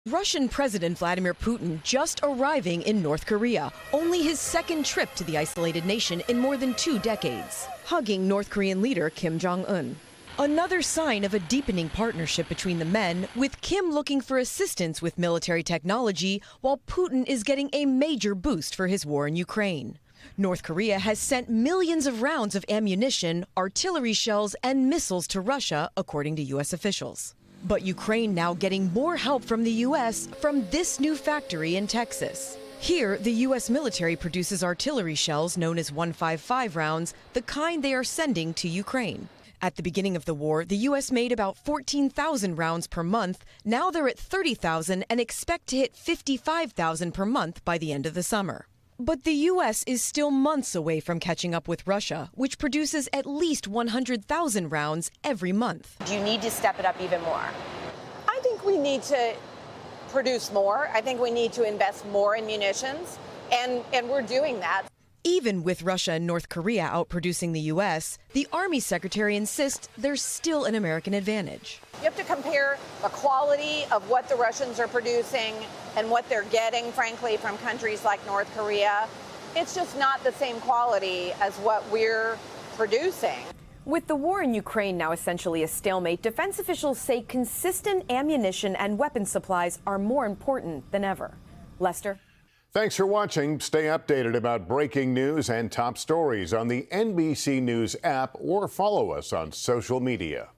Russian President Vladimir Putin just arriving in North Korea, only his second trip to the isolated nation in more than 2 decades, hugging North Korean leader Kim Jong-un. Another sign of a deepening partnership between the men, with Kim looking for assistance with military technology, while Putin is getting a major boost for his war in Ukraine. North Korea has sent millions of rounds of ammunition, artillery shells, and missiles to Russia, according to U.S. officials. But Ukraine now getting more help from the U.S. from this new factory in Texas. Here, the U.S. military produces artillery shells known as 155 rounds, the kind they are sending to Ukraine. At the beginning of the war, the U.S. made about 14,000 rounds per month. Now they're at 30,000 and expect to hit 55,000 per month by the end of the summer. But the U.S. is still months away from catching up with Russia, which produces at least 100,000 rounds every month. Do you need to step it up even more? I think we need to produce more. I think we need to invest more in munitions, and we're doing that. Even with Russia and North Korea outproducing the U.S., the Army Secretary insists there's still an American advantage. You have to compare the quality of what the Russians are producing and what they're getting, frankly, from countries like North Korea. It's just not the same quality as what we're producing. With the war in Ukraine now essentially a stalemate, defense officials say consistent ammunition and weapon supplies are more important than ever. Lester? Thanks for watching. Stay updated about breaking news and top stories on the NBC News app or follow us on social media.